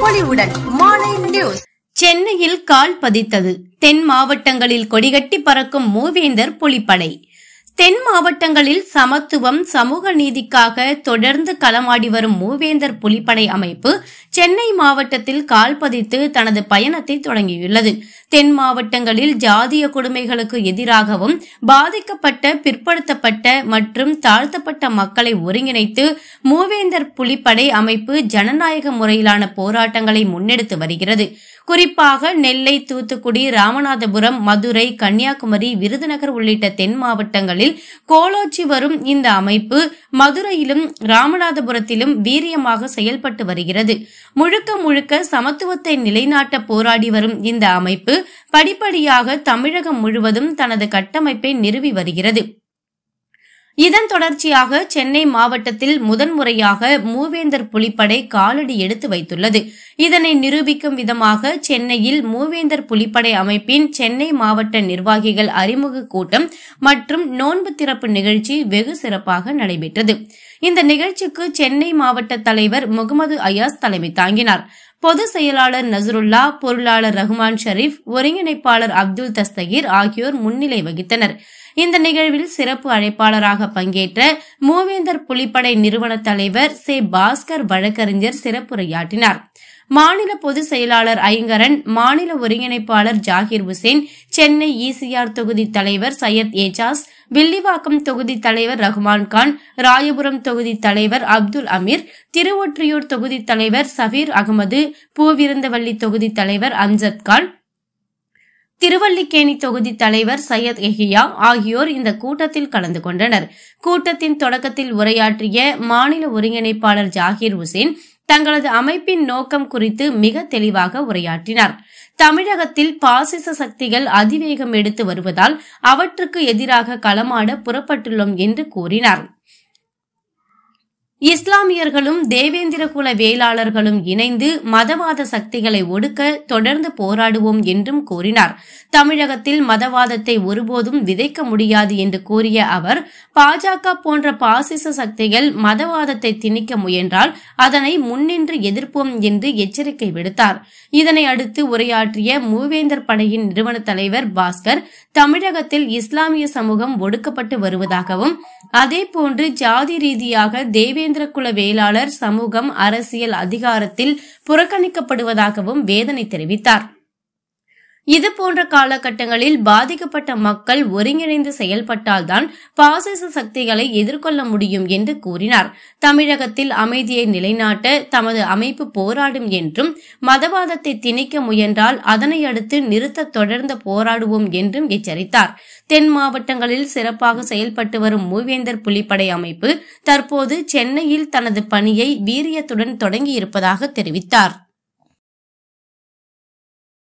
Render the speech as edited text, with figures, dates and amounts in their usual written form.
பொலிவுடன் morning news. சென்னையில் கால் பதித்தது. தென் மாவட்டங்களில் கொடிகட்டி பறக்கும் மூவேந்தர் புலிப்படை. தென் மாவட்டங்களில் சமத்துவம், சமூக நீதிக்காக தொடர்ந்து களமாடி வரும் மூவேந்தர் புலிப்படை அமைப்பு சென்னை மாவட்டத்தில் கால் பதித்து தனது பயணத்தை தொடங்கியுள்ளது. தென் மாவட்டங்களில் ஜாதிய கொடுமைகளுக்கு எதிராகவும் பாதிக்கப்பட்ட, பிற்படுத்தப்பட்ட மற்றும் தாழ்த்தப்பட்ட மக்களை ஒருங்கிணைத்து மூவேந்தர் புலிப்படை அமைப்பு ஜனநாயக முறையிலான போராட்டங்களை முன்னெடுத்து வருகிறது. குறிப்பாக நெல்லை, தூத்துக்குடி, ராமநாதபுரம், மதுரை, கன்னியாகுமரி, விருதுநகர் உள்ளிட்ட தென் மாவட்டங்களில் கோலோச்சி வரும் இந்த அமைப்பு மதுரையிலும் ராமநாதபுரத்திலும் வீரியமாக செயல்பட்டு வருகிறது. முழுக்க முழுக்க சமத்துவத்தை நிலைநாட்ட போராடி வரும் இந்த அமைப்பு படிப்படியாக தமிழகம் முழுவதும் தனது கட்டமைப்பை நிறுவி வருகிறது. இதன் தொடர்ச்சியாக சென்னை மாவட்டத்தில் முதன்முறையாக மூவேந்தர் புலிப்படை காலடி எடுத்து வைத்துள்ளது. இதனை நிரூபிக்கும் விதமாக சென்னையில் மூவேந்தர் புலிப்படை அமைப்பின் சென்னை மாவட்ட நிர்வாகிகள் அறிமுக கூட்டம் மற்றும் நோன்பு திறப்பு நிகழ்ச்சி வெகு சிறப்பாக நடைபெற்றது. இந்த நிகழ்ச்சிக்கு சென்னை மாவட்ட தலைவர் முகமது அயாஸ் தலைமை தாங்கினார். பொதுச் செயலாளர் நசருல்லா, பொருளாளர் ரஹ்மான் ஷரீப், ஒருங்கிணைப்பாளர் அப்துல் தஸ்தகீர் ஆகியோர் முன்னிலை வகித்தனர். இந்த நிகழ்வில் சிறப்பு அழைப்பாளராக பங்கேற்ற மூவேந்தர் புலிப்படை நிறுவன தலைவர் சே பாஸ்கர் வழக்கறிஞர் சிறப்புரையாற்றினார். மாநில பொதுச் செயலாளர் ஐங்கரன், மாநில ஒருங்கிணைப்பாளர் ஜாகிர் உசேன், சென்னை ஈசிஆர் தொகுதி தலைவர் சையத் ஏஜாஸ், வில்லிவாக்கம் தொகுதி தலைவர் ரஹ்மான் கான், ராயபுரம் தொகுதி தலைவர் அப்துல் அமீர், திருவொற்றியூர் தொகுதி தலைவர் சபீர் அகமது, பூவிருந்தவல்லி தொகுதி தலைவர் அம்ஜத் கான், திருவல்லிக்கேணி தொகுதி தலைவர் சையத் எஹியா ஆகியோர் இந்த கூட்டத்தில் கலந்து கொண்டனர். கூட்டத்தின் தொடக்கத்தில் உரையாற்றிய மாநில ஒருங்கிணைப்பாளர் ஜாகிர் உசேன் தங்களது அமைப்பின் நோக்கம் குறித்து மிக தெளிவாக உரையாற்றினார். தமிழகத்தில் பாசிச சக்திகள் அதிவேகம் எடுத்து வருவதால் அவற்றுக்கு எதிராக களமாட புறப்பட்டுள்ளோம் என்று கூறினார். இஸ்லாமியர்களும் தேவேந்திர குல வேளாளர்களும் இணைந்து மதவாத சக்திகளை ஒடுக்க தொடர்ந்து போராடுவோம் என்றும் கூறினார். தமிழகத்தில் மதவாதத்தை ஒருபோதும் விதைக்க முடியாது என்று கூறிய அவர், பாஜக போன்ற பாசிச சக்திகள் மதவாதத்தை திணிக்க முயன்றால் அதனை முன்னின்று எதிர்ப்போம் என்று எச்சரிக்கை விடுத்தார். இதனை அடுத்து உரையாற்றிய மூவேந்தர் படையின் நிறுவன தலைவர் பாஸ்கர், தமிழகத்தில் இஸ்லாமிய சமூகம் ஒடுக்கப்பட்டு வருவதாகவும் அதேபோன்று ஜாதி ரீதியாக தேவேந்திர குல வேளாளர் சமூகம் அரசியல் அதிகாரத்தில் புறக்கணிக்கப்படுவதாகவும் வேதனை தெரிவித்தார். இதுபோன்ற காலகட்டங்களில் பாதிக்கப்பட்ட மக்கள் ஒருங்கிணைந்து செயல்பட்டால்தான் பாசிச சக்திகளை எதிர்கொள்ள முடியும் என்று கூறினார். தமிழகத்தில் அமைதியை நிலைநாட்ட தமது அமைப்பு போராடும் என்றும், மதவாதத்தை திணிக்க முயன்றால் அதனை அடுத்து நிறுத்த தொடர்ந்து போராடுவோம் என்றும் எச்சரித்தார். தென் மாவட்டங்களில் சிறப்பாக செயல்பட்டு வரும் மூவேந்தர் புலிப்படை அமைப்பு தற்போது சென்னையில் தனது பணியை வீரியத்துடன் தொடங்கியிருப்பதாக தெரிவித்தார்.